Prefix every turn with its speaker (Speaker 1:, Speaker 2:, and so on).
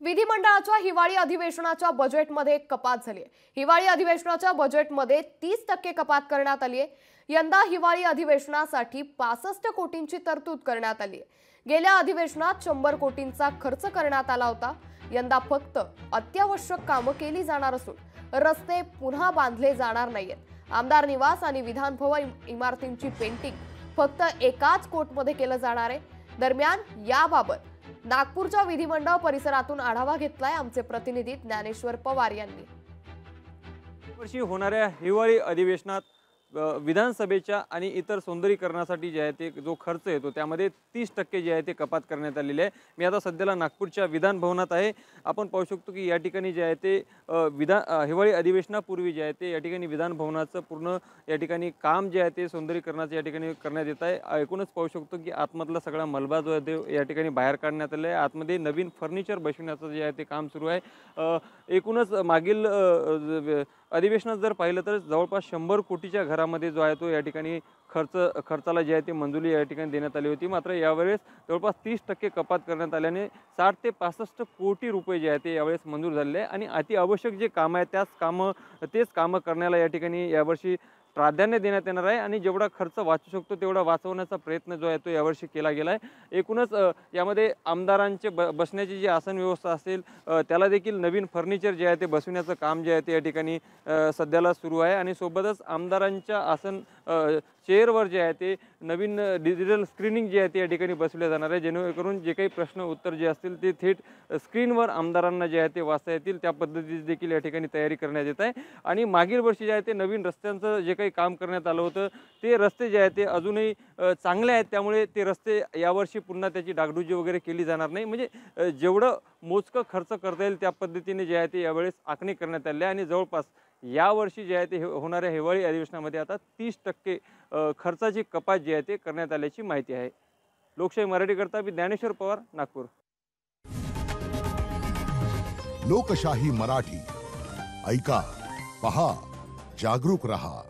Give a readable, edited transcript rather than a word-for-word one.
Speaker 1: विधिमंडळाच्या हिवाळी अधिवेशनाच्या बजेटमध्ये कपात झाली आहे। हिवाळी अधिवेशनाच्या बजेटमध्ये 30% कपात करण्यात आली आहे। यंदा हिवाळी अधिवेशनासाठी 65 कोटींची तरतूद करण्यात आली आहे। गेल्या अधिवेशनात 100 कोटींचा खर्च करण्यात आला होता। यंदा फक्त अत्यावश्यक कामे केली जाणार असून रस्ते पुन्हा बांधले जाणार नाहीत। आमदार निवास आणि विधानभवन इमारतींची पेंटिंग फक्त एकाच कोटमध्ये केलं जाणार आहे। दरम्यान याबाबत नागपूरच्या विधिमंडळ परिसरातून आढावा घेतलाय आमचे प्रतिनिधी ज्ञानेश्वर पवार यांनी।
Speaker 2: वर्षी होणाऱ्या हिवाळी अधिवेशनात विधानसभेच्या आणि इतर सौंदर्यीकरणासाठी जे आहे ते जो खर्च येतो त्यामध्ये 30% जे आहे ते कपात करण्यात आलेले आहे। मी आता सध्याला नागपूरच्या विधान भवनात आहे। आपण पाहू शकतो की या ठिकाणी जे आहे ते हिवाळी अधिवेशनापूर्वी जे आहे ते या ठिकाणी विधान भवनाचं पूर्ण या ठिकाणी काम जे आहे ते सौंदर्यीकरणाचं या ठिकाणी करण्यात येत आहे। एकूणच पाहू शकतो की आतमधला सगळा मलबा जो आहे ते या ठिकाणी बाहेर काढण्यात आला आहे। आतमध्ये नवीन फर्निचर बसवण्याचं जे आहे ते काम सुरू आहे। एकूणच मागील अधिवेशनात जर पाहिलं तर जवळपास 100 कोटीच्या घरामध्ये जो आहे तो या ठिकाणी खर्चाला जे आहे ते मंजुरी या ठिकाणी देण्यात आली होती। मात्र यावेळेस जवळपास 30% कपात करण्यात आल्याने 60 ते 65 कोटी रुपये जे आहे ते यावेळेस मंजूर झालेले आहे आणि अति आवश्यक जे काम आहे तेच कामं करण्याला या ठिकाणी यावर्षी प्राधान्य देण्यात येणार आहे आणि जेवढा खर्च वाचू शकतो तेवढा वाचवण्याचा प्रयत्न जो आहे तो यावर्षी केला गेला आहे। एकूणच यामध्ये आमदारांचे बसण्याची जी आसन व्यवस्था असेल त्याला देखील नवीन फर्निचर जे आहे ते बसवण्याचं काम जे आहे ते या ठिकाणी सध्याला सुरू आहे आणि सोबतच आमदारांच्या आसन चेअरवर जे आहे ते नवीन डिजिटल स्क्रीनिंग जे आहे ते या ठिकाणी बसवले जाणार आहे, जेणेकरून जे काही प्रश्न उत्तर जे असतील ते थेट स्क्रीनवर आमदारांना जे आहे ते वाचता येतील त्या पद्धतीची देखील या ठिकाणी तयारी करण्यात येत आहे। आणि मागील वर्षी जे आहे ते नवीन रस्त्यांचं जे काही काम करण्यात आलं होतं ते रस्ते जे आहे ते अजूनही चांगले आहेत, त्यामुळे ते रस्ते यावर्षी पुन्हा त्याची डागडुजी वगैरे केली जाणार नाही। म्हणजे जेवढं मोजकं खर्च करता येईल त्या पद्धतीने जे आहे ते यावेळेस आखणी करण्यात आली आहे आणि जवळपास यावर्षी जे आहे ते होणाऱ्या हिवाळी अधिवेशनामध्ये आता 30% खर्चाची कपात जी आहे ते करण्यात आल्याची माहिती आहे। लोकशाही मराठीकरता मी ज्ञानेश्वर पवार, नागपूर।
Speaker 3: लोकशाही मराठी ऐका, पहा, जागरूक रहा।